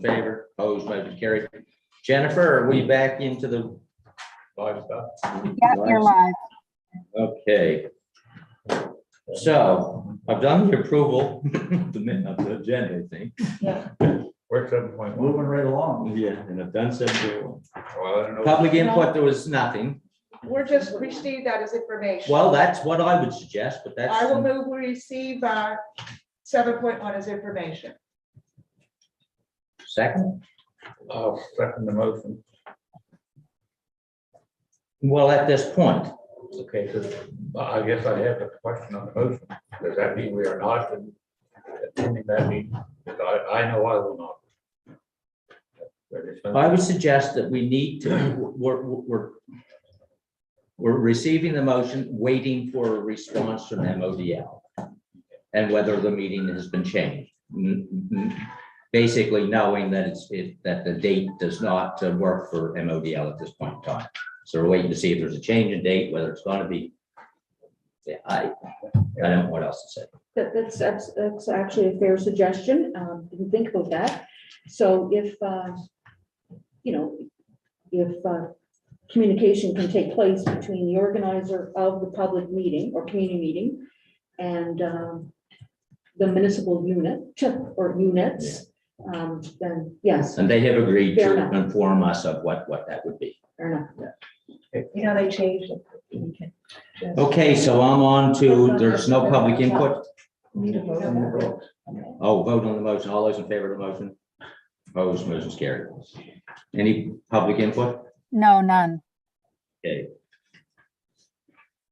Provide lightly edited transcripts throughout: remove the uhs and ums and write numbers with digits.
favor, opposed, motion carried. Jennifer, are we back into the live stuff? Yeah, you're live. Okay. So I've done the approval of the agenda, I think. Yeah. We're 7.1. Moving right along. Yeah, and I've done some Well, I don't know. public input. There was nothing. We're just receive that as information. Well, that's what I would suggest, but that's. I will move, we receive 7.1 as information. Second. I'll second the motion. Well, at this point, Okay, so I guess I have a question on the motion. Does that mean we are not attending that meeting? Because I know I will not. I would suggest that we need to, we're receiving the motion, waiting for a response from MODL. And whether the meeting has been changed. Basically knowing that that the date does not work for MODL at this point in time. So we're waiting to see if there's a change in date, whether it's going to be. Yeah, I don't know what else to say. That's actually a fair suggestion. Didn't think about that. So if, if communication can take place between the organizer of the public meeting or community meeting and the municipal unit or units, then yes. And they have agreed Fair to enough. inform us of what that would be. Fair enough. You know, they changed it. Okay, so I'm on to, there's no public input. Need a vote on that. Oh, vote on the motion. All those in favor of the motion? Opposed, motion's carried. Any public input? No, none. Okay.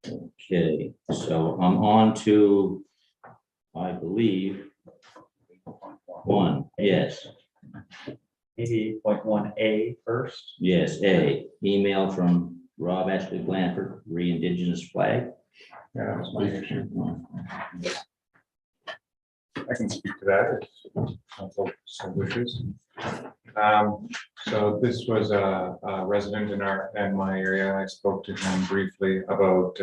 Okay, so I'm on to, I believe, 1, yes, 88.1A first. yes, A, email from Rob Ashley Blanford, re-indigenous flag. Yeah, that was my issue. I can speak to that if council so wishes. So this was a resident in my area. I spoke to him briefly about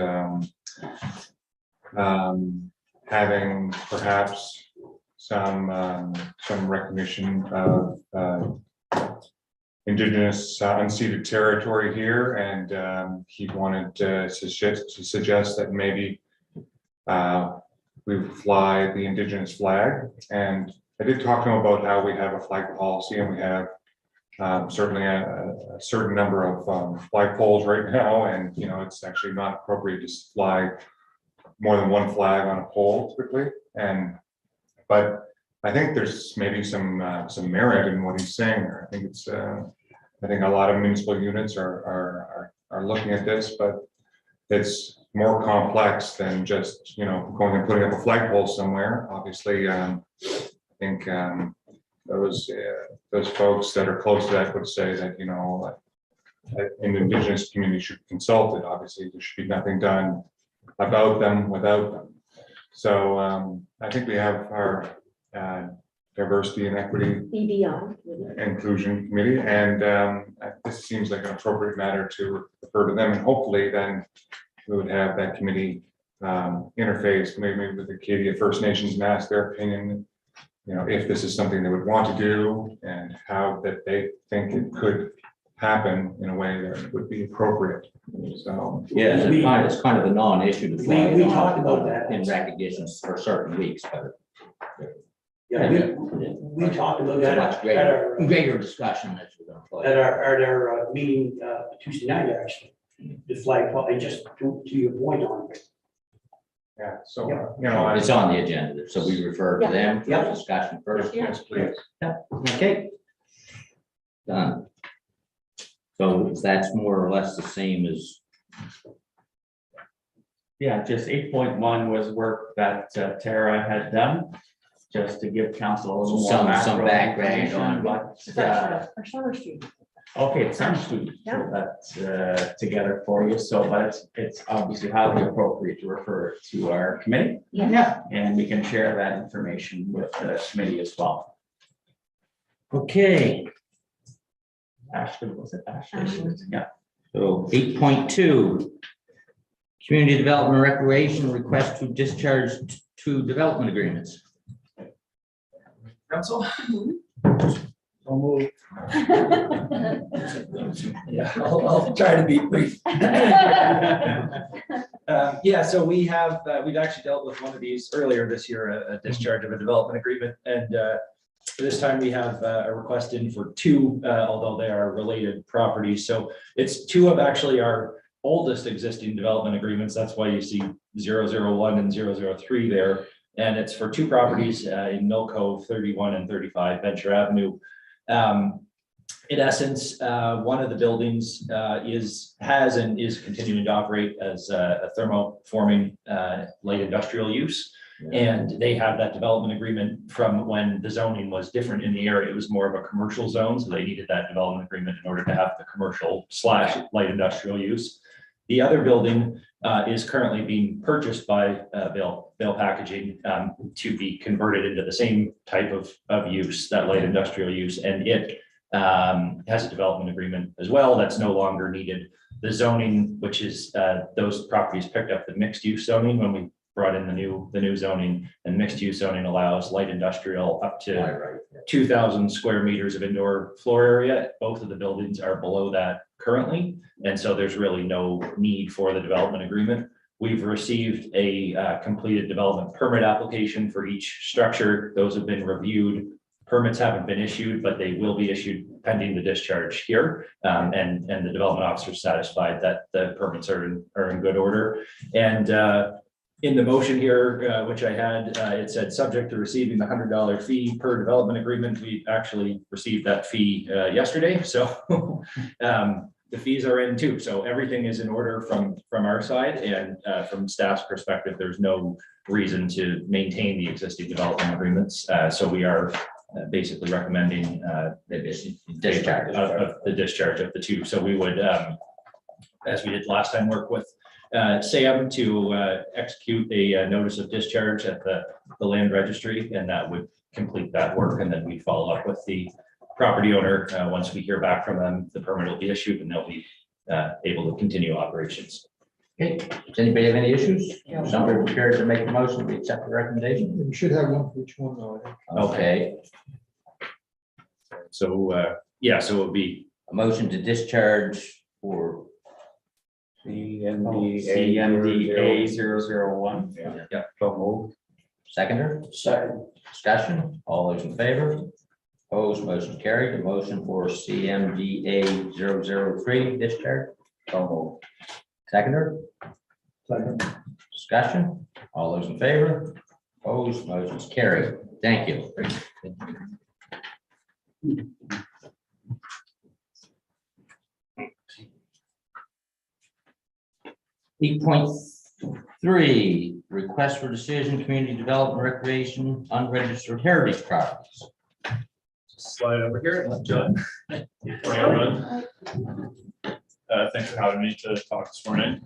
having perhaps some recognition of Indigenous unceded territory here, and he wanted to suggest that maybe we fly the Indigenous flag. And I did talk to him about how we have a flag policy, and we have certainly a certain number of flag poles right now, and it's actually not appropriate to fly more than one flag on a pole typically. But I think there's maybe some merit in what he's saying there. I think it's I think a lot of municipal units are looking at this, but it's more complex than just going and putting up a flagpole somewhere. Obviously, I think those folks that are close to that would say that an Indigenous community should be consulted. Obviously, there should be nothing done about them without them. So I think we have our diversity and equity EBI. inclusion committee, and this seems like an appropriate matter to refer to them, and hopefully then we would have that committee interface maybe with the Acadia First Nations and ask their opinion, if this is something they would want to do and how that they think it could happen in a way that would be appropriate. So Yeah, it's kind of a non-issue to fly. We talked about that. In recognition for certain weeks, but. Yeah, we talked about It's a that much greater discussion that we're going to play. at our meeting Tuesday night, actually. The flag, just to your point on it. yeah, so It's on the agenda, so we refer to them for discussion first. yes, please. Okay. Done. So that's more or less the same as. Yeah, just 8.1 was work that Tara had done, just to give council a little more Some macro background information, on- but Our summer student. okay, it's some students put that together for you, so but it's obviously highly appropriate to refer it to our committee. Yeah. And we can share that information with the committee as well. Okay, Ashley, was it Ashley? Yeah. so 8.2. Community Development Recreation request to discharge 2 development agreements. Council. Yeah, I'll try to be brief. Yeah, so we've actually dealt with one of these earlier this year, a discharge of a development agreement, and this time we have a request in for two, although they are related properties. So it's two of actually our oldest existing development agreements. That's why you see 001 and 003 there. And it's for two properties in Mill Cove, 31 and 35 Venture Avenue. In essence, one of the buildings has and is continuing to operate as a thermoforming light industrial use. And they have that development agreement from when the zoning was different in the area. It was more of a commercial zone, so they needed that development agreement in order to have the commercial / light industrial use. The other building is currently being purchased by Bale Packaging to be converted into the same type of use, that light industrial use, and it has a development agreement as well that's no longer needed. The zoning, which is those properties picked up the mixed use zoning when we brought in the new zoning, and mixed use zoning allows light industrial up to 2,000 square meters of indoor floor area. Both of the buildings are below that currently, and so there's really no need for the development agreement. We've received a completed development permit application for each structure. Those have been reviewed. Permits haven't been issued, but they will be issued pending the discharge here. And the development officer is satisfied that the permits are in good order. And in the motion here, which I had, it said subject to receiving the $100 fee per development agreement. We actually received that fee yesterday. So the fees are in too. So everything is in order from our side, and from staff's perspective, there's no reason to maintain the existing development agreements. So we are basically recommending the discharge of the two. So we would, as we did last time, work with Sam to execute a notice of discharge at the land registry, and that would complete that work. And then we follow up with the property owner. Once we hear back from them, the permit will be issued and they'll be able to continue operations. Okay, does anybody have any issues? Somebody prepared to make a motion, we accept the recommendation? You should have one for each one though. I think. Okay, So yeah, so it would be a motion to discharge for CMDA 001. Yeah. So moved. seconder, Second. discussion, all those in favor? Opposed, motion carried. The motion for CMDA 003 discharge. So moved. Seconder, Second. discussion, all those in favor? Opposed, motion is carried. Thank you. 8.3, request for decision, community development, recreation, unregistered heritage properties. Slide over here and let John. Thanks for having me to talk this morning.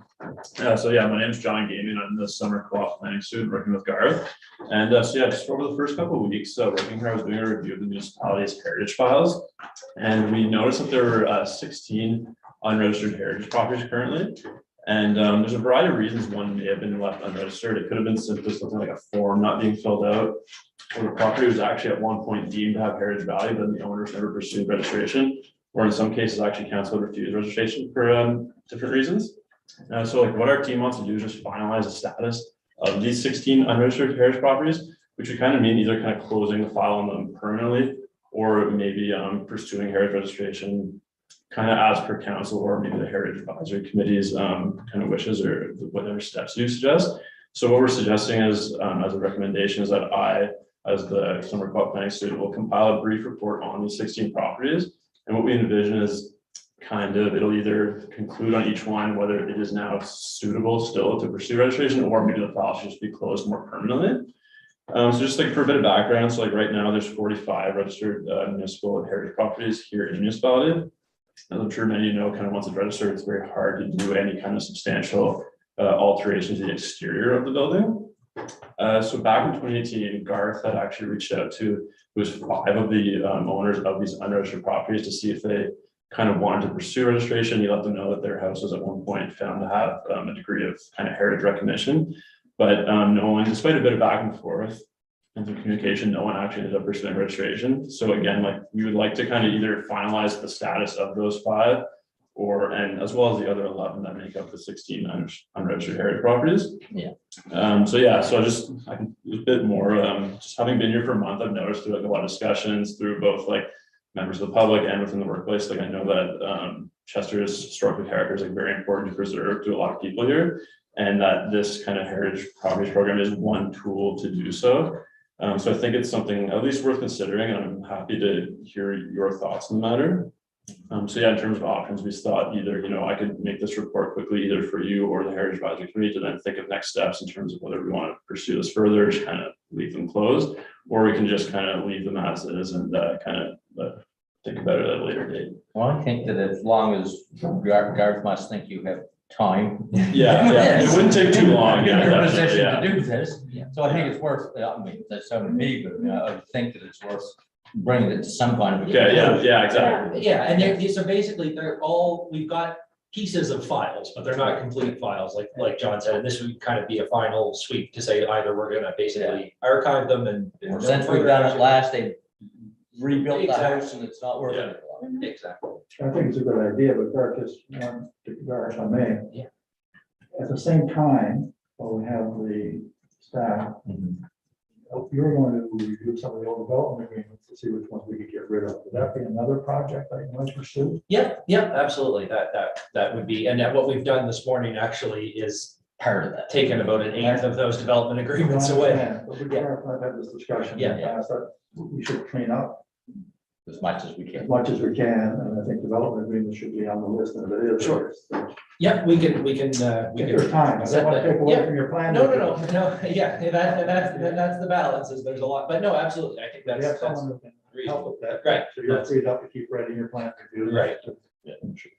So yeah, my name is John Gaming. I'm the summer co-op planning student working with Garth. And so yeah, just over the first couple of weeks working here, I was doing a review of the municipality's heritage files. And we noticed that there were 16 unregistered heritage properties currently. And there's a variety of reasons one may have been left unregistered. It could have been simply something like a form not being filled out, or the property was actually at one point deemed to have heritage value, but the owners never pursued registration, or in some cases actually council refused registration for different reasons. So like what our team wants to do is just finalize the status of these 16 unregistered heritage properties, which would kind of mean either kind of closing the file on them permanently, or maybe pursuing heritage registration kind of as per council, or maybe the heritage advisory committee's kind of wishes, or whatever steps you suggest. So what we're suggesting is, as a recommendation, is that I, as the summer co-op planning student, will compile a brief report on these 16 properties. And what we envision is kind of, it'll either conclude on each one whether it is now suitable still to pursue registration, or maybe the file should just be closed more permanently. So just like for a bit of background, so like right now there's 45 registered municipal and heritage properties here in the municipality. As I'm sure many of you know, kind of once it's registered, it's very hard to do any kind of substantial alteration to the exterior of the building. So back in 2018, Garth had actually reached out to, it was 5 of the owners of these unregistered properties to see if they kind of wanted to pursue registration. He let them know that their house was at one point found to have a degree of kind of heritage recognition, but no one, despite a bit of back and forth, and through communication, no one actually ended up pursuing registration. So again, like, we would like to kind of either finalize the status of those 5, and as well as the other 11 that make up the 16 unregistered heritage properties. Yeah. So I can a bit more, just having been here for a month, I've noticed through like a lot of discussions through both like members of the public and within the workplace, like I know that Chester's historical character is like very important to preserve to a lot of people here, and that this kind of heritage properties program is one tool to do so. So I think it's something at least worth considering, and I'm happy to hear your thoughts on the matter. So yeah, in terms of options, we thought either, I could make this report quickly either for you or the Heritage Advisory Committee to then think of next steps in terms of whether we want to pursue this further, just kind of leave them closed, or we can just kind of leave them as is and think about it at a later date. Well, I think that as long as Garth must think you have time. Yeah, it wouldn't take too long. You're in a definitely, position yeah. to do this, so I think it's worth, I mean, that's only me, but I think that it's worth bringing it to some kind of. Okay, yeah, exactly. Yeah, and these are basically, we've got pieces of files, but they're not complete files, like John said, and this would kind of be a final sweep to say either we're gonna basically archive them and. Or since we've done it last, they rebuilt the Exactly. house and it's not working. Yeah. Exactly. I think it's a good idea, but Garth, just one, Garth, if I may. Yeah. At the same time, while we have the staff, you're going to review some of the old development agreements to see which ones we could get rid of. Would that be another project that you might pursue? Yeah, absolutely, that would be, and that what we've done this morning actually is Part of that. taken about an 1/8 of those development agreements I away. understand, but we have had this discussion in the Yeah. past that we should clean up As much as we as can. much as we can, and I think development agreements should be on the list, and if it is. Sure. it's- Yeah, we can. Take your time, I don't want to take away from your plan. No, yeah, that's the balance, is there's a lot, but no, absolutely, I think We have that's someone who can help with that. Right. So you're freed up to keep writing your plan. reviews. Right.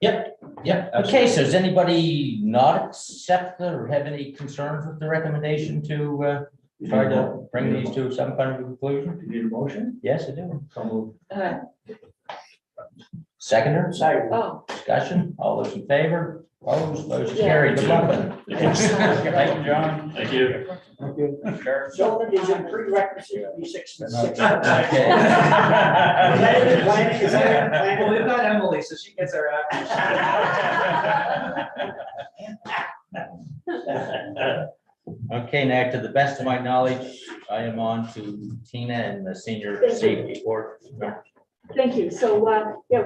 Yeah. Okay, so does anybody not accept or have any concerns with the recommendation to try to bring these to some kind of conclusion? Do you need a motion? Yes, I do. So moved. Seconder, Oh, discussion, all those in favor? Opposed, motion Yeah. carried. Good luck with it. Thank you, John. Thank you. Thank you. Sure. So is it prerequisite to be 6 months? Okay. Is that in the planning? Is that in the planning? Well, we've got Emily, so she gets our Okay, now to the best of my knowledge, I am on to Tina and the senior Thank you. safety board. thank you. So,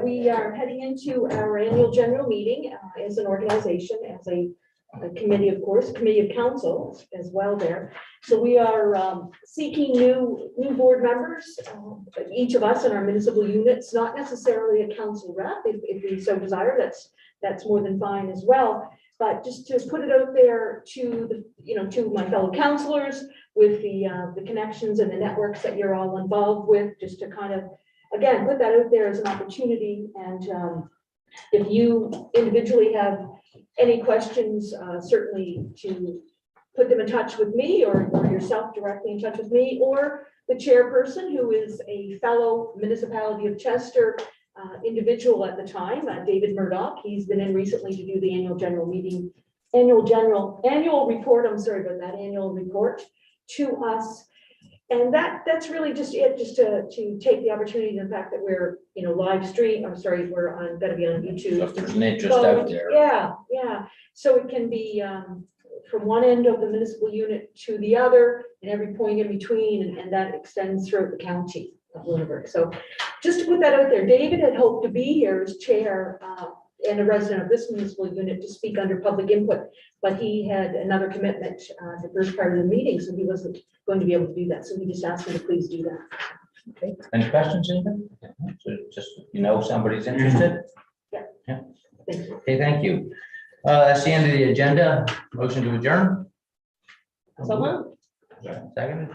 we are heading into our annual general meeting as an organization, as a committee, of course, committee of council as well there. So we are seeking new board members, each of us in our municipal units, not necessarily a council rep, if we so desire, that's more than fine as well. But just to put it out there to to my fellow councilors with the connections and the networks that you're all involved with, just to kind of, again, put that out there as an opportunity. And if you individually have any questions, certainly to put them in touch with me or yourself directly in touch with me, or the chairperson, who is a fellow municipality of Chester individual at the time, David Murdoch. He's been in recently to do the annual report, I'm sorry about that, annual report to us. And that's really just it, just to take the opportunity, the fact that we're, live stream, we're gonna be on So YouTube. if there's an interest out there. Yeah, so it can be from one end of the municipal unit to the other and every point in between, and that extends throughout the county of Lunenburg. So just to put that out there, David had hoped to be here as chair and a resident of this municipal unit to speak under public input, but he had another commitment the first part of the meeting, so he wasn't going to be able to do that. So we just asked him to please do that. Okay. Any questions, anybody? So just, somebody's interested? Thank you. Okay, thank you. That's the end of the agenda. Motion to adjourn. So long. Second.